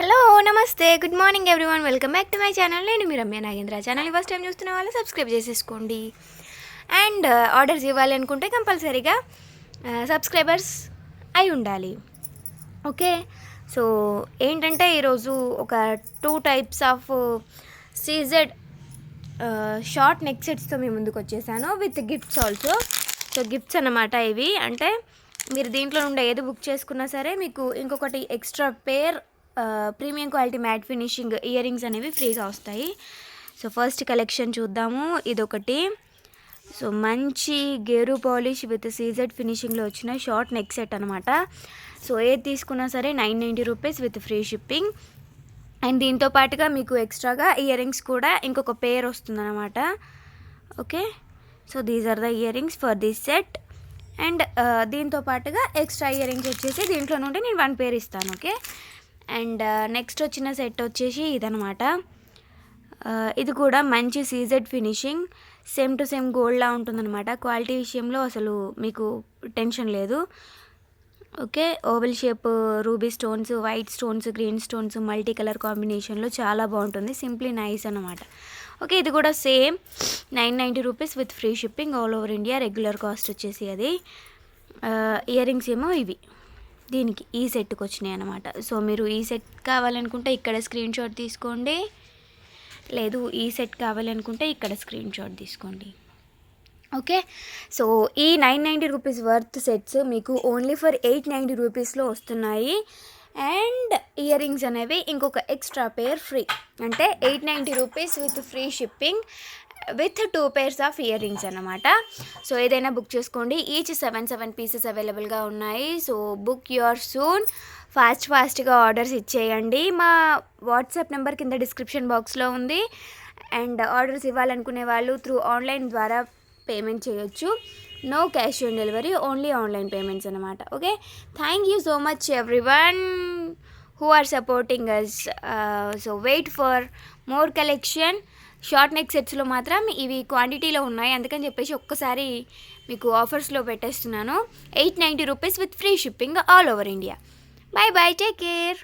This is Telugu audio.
హలో నమస్తే good morning everyone, welcome back to my channel. నేను మీ రమ్య నాగేంద్ర. ఛానల్ని ఫస్ట్ టైం చూస్తున్న వాళ్ళు సబ్స్క్రైబ్ చేసేసుకోండి. అండ్ ఆర్డర్స్ ఇవ్వాలి అనుకుంటే కంపల్సరీగా సబ్స్క్రైబర్స్ అయి ఉండాలి. ఓకే, సో ఏంటంటే ఈరోజు ఒక 2 types of CZ short neck సెట్స్తో మీ ముందుకు వచ్చేసాను with gifts also. So gifts అన్నమాట ఇవి. అంటే మీరు దీంట్లో నుండి ఏది బుక్ చేసుకున్నా సరే మీకు ఇంకొకటి ఎక్స్ట్రా పేర్ premium quality matte finishing ear rings అనేవి ఫ్రీగా వస్తాయి. సో ఫస్ట్ కలెక్షన్ చూద్దాము. ఇదొకటి. సో మంచి గేరు పాలిష్ విత్ సీజెడ్ ఫినిషింగ్లో వచ్చిన షార్ట్ నెక్ సెట్ అనమాట. సో ఏది తీసుకున్నా సరే 990 rupees with free shipping. And దీంతో పాటుగా మీకు ఎక్స్ట్రాగా ఇయర్ రింగ్స్ కూడా ఇంకొక పేర్ వస్తుందన్నమాట. Okay, so these are the earrings for this set. And దీంతో పాటుగా ఎక్స్ట్రా ఇయర్ రింగ్స్ వచ్చేసి దీంట్లో నుండి నేను 1 పేర్ ఇస్తాను. ఓకే, అండ్ నెక్స్ట్ వచ్చిన సెట్ వచ్చేసి ఇదనమాట. ఇది కూడా మంచి CZ finishing, same to same గోల్డ్లా ఉంటుందన్నమాట. క్వాలిటీ విషయంలో అసలు మీకు టెన్షన్ లేదు. Okay, oval shape ruby stones, white stones, green stones multi colour కాంబినేషన్లో చాలా బాగుంటుంది. సింప్లీ నైస్ అనమాట. ఓకే, ఇది కూడా same 990 rupees with free shipping all over India. Regular cost వచ్చేసి అది. ఇయర్ రింగ్స్ ఏమో ఇవి దీనికి ఈ సెట్కి వచ్చినాయి అనమాట. సో మీరు ఈ సెట్ కావాలనుకుంటే ఇక్కడ స్క్రీన్ షాట్ తీసుకోండి, లేదు ఈ సెట్ కావాలనుకుంటే ఇక్కడ స్క్రీన్ షాట్ తీసుకోండి. ఓకే, సో ఈ 990 రూపీస్ వర్త్ సెట్స్ మీకు ఓన్లీ ఫర్ 890 రూపీస్లో వస్తున్నాయి. అండ్ ఇయర్ రింగ్స్ అనేవి ఇంకొక ఎక్స్ట్రా పేర్ ఫ్రీ, అంటే 890 rupees with free shipping with 2 pairs of ear rings అన్నమాట. సో ఏదైనా బుక్ చేసుకోండి. ఈచ్ 7 పీసెస్ అవైలబుల్గా ఉన్నాయి. సో బుక్ యువర్ సూన్, ఫాస్ట్గా ఆర్డర్స్ ఇచ్చేయండి. మా వాట్సాప్ నెంబర్ కింద డిస్క్రిప్షన్ బాక్స్లో ఉంది. అండ్ ఆర్డర్స్ ఇవ్వాలనుకునే వాళ్ళు త్రూ ఆన్లైన్ ద్వారా పేమెంట్ చేయొచ్చు. No cash on delivery, only online payments అనమాట. Okay, thank you so much everyone who are supporting us. So wait for more collection. Short neck సెట్స్లో మాత్రం ఇవి క్వాంటిటీలో ఉన్నాయి, అందుకని చెప్పేసి ఒక్కసారి మీకు ఆఫర్స్లో పెట్టేస్తున్నాను. 890 rupees with free shipping all over India. By by, take care.